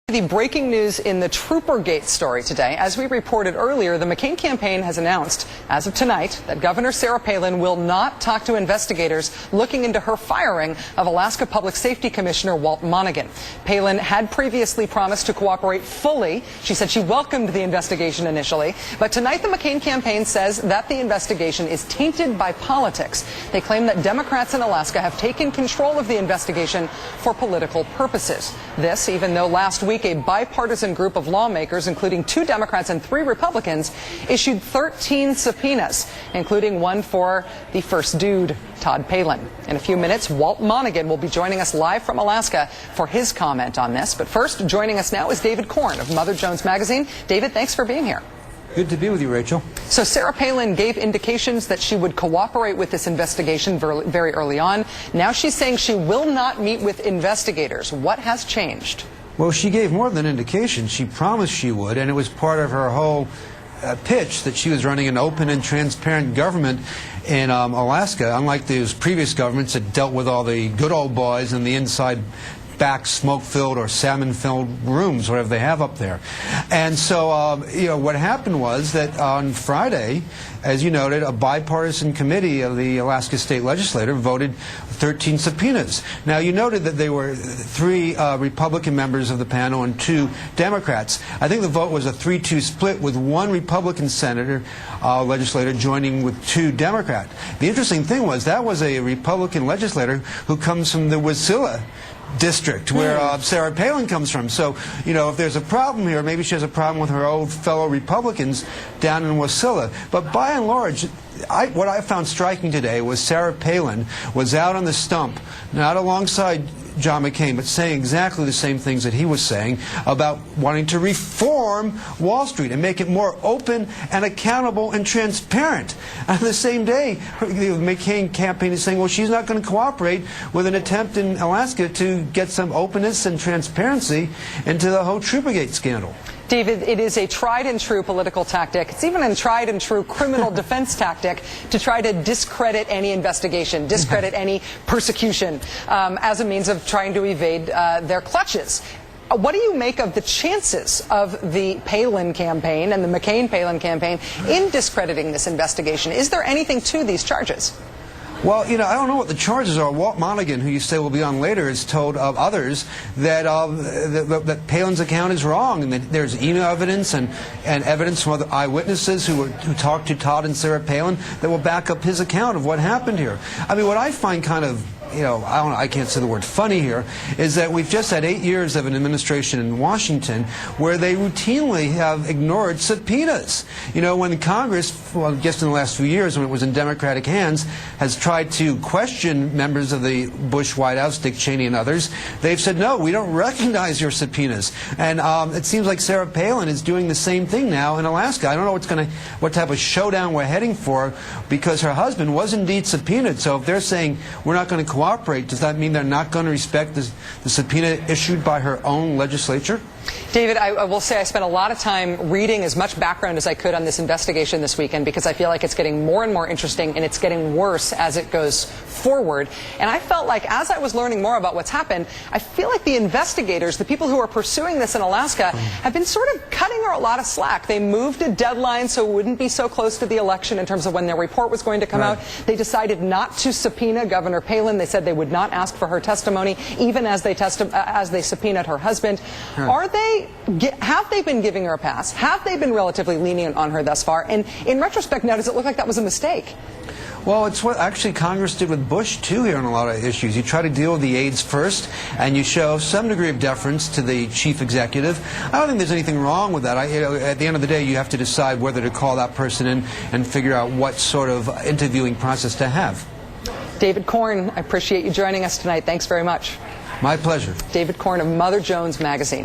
The breaking news in the Troopergate story today. As we reported earlier, the McCain campaign has announced, as of tonight, that Governor Sarah Palin will not talk to investigators looking into her firing of Alaska Public Safety Commissioner Walt Monaghan. Palin had previously promised to cooperate fully. She said she welcomed the investigation initially, but tonight the McCain campaign says that the investigation is tainted by politics. They claim that Democrats in Alaska have taken control of the investigation for political purposes. This, even though last week a bipartisan group of lawmakers, including 2 Democrats and 3 Republicans, issued 13 subpoenas, including one for the first dude, Todd Palin. In a few minutes, Walt Monaghan will be joining us live from Alaska for his comment on this. But first, joining us now is David Korn of Mother Jones Magazine. David, thanks for being here. Good to be with you, Rachel. So Sarah Palin gave indications that she would cooperate with this investigation very early on. Now she's saying she will not meet with investigators. What has changed? Well, she gave more than an indication. She promised she would, and it was part of her whole pitch that she was running an open and transparent government in Alaska, unlike those previous governments that dealt with all the good old boys and the inside back smoke-filled or salmon-filled rooms, whatever they have up there. And so, what happened was that on Friday, as you noted, a bipartisan committee of the Alaska State Legislature voted 13 subpoenas. Now, you noted that there were 3 Republican members of the panel and 2 Democrats. I think the vote was a 3-2 split, with 1 Republican senator, legislator, joining with 2 Democrats. The interesting thing was that was a Republican legislator who comes from the Wasilla district, where Sarah Palin comes from. So, if there's a problem here, maybe she has a problem with her old fellow Republicans down in Wasilla. But by and large, what I found striking today was Sarah Palin was out on the stump, not alongside John McCain, but saying exactly the same things that he was saying about wanting to reform Wall Street and make it more open and accountable and transparent. And on the same day, the McCain campaign is saying, well, she's not going to cooperate with an attempt in Alaska to get some openness and transparency into the whole Troopergate scandal. David, it is a tried-and-true political tactic. It's even a tried-and-true criminal defense tactic to try to discredit any investigation, discredit any persecution as a means of trying to evade their clutches. What do you make of the chances of the Palin campaign and the McCain-Palin campaign in discrediting this investigation? Is there anything to these charges? Well, I don't know what the charges are. Walt Monaghan, who you say will be on later, has told others that that Palin's account is wrong, and that there's email evidence and evidence from other eyewitnesses who talked to Todd and Sarah Palin that will back up his account of what happened here. I mean, what I find kind of I can't say the word funny here, is that we've just had 8 years of an administration in Washington where they routinely have ignored subpoenas. When Congress, well, just in the last few years, when it was in Democratic hands, has tried to question members of the Bush White House, Dick Cheney and others, they've said, no, we don't recognize your subpoenas. And it seems like Sarah Palin is doing the same thing now in Alaska. I don't know what type of showdown we're heading for, because her husband was indeed subpoenaed. So if they're saying we're not going to cooperate, does that mean they're not going to respect the subpoena issued by her own legislature? David, I will say I spent a lot of time reading as much background as I could on this investigation this weekend, because I feel like it's getting more and more interesting, and it's getting worse as it goes forward. And I felt like, as I was learning more about what's happened, I feel like the investigators, the people who are pursuing this in Alaska, have been sort of cutting her a lot of slack. They moved a deadline so it wouldn't be so close to the election in terms of when their report was going to come out. They decided not to subpoena Governor Palin. They said they would not ask for her testimony, even as they subpoenaed her husband. Have they been giving her a pass? Have they been relatively lenient on her thus far? And in retrospect now, does it look like that was a mistake? Well, it's what actually Congress did with Bush, too, here on a lot of issues. You try to deal with the aides first, and you show some degree of deference to the chief executive. I don't think there's anything wrong with that. At the end of the day, you have to decide whether to call that person in and figure out what sort of interviewing process to have. David Korn, I appreciate you joining us tonight. Thanks very much. My pleasure. David Korn of Mother Jones Magazine.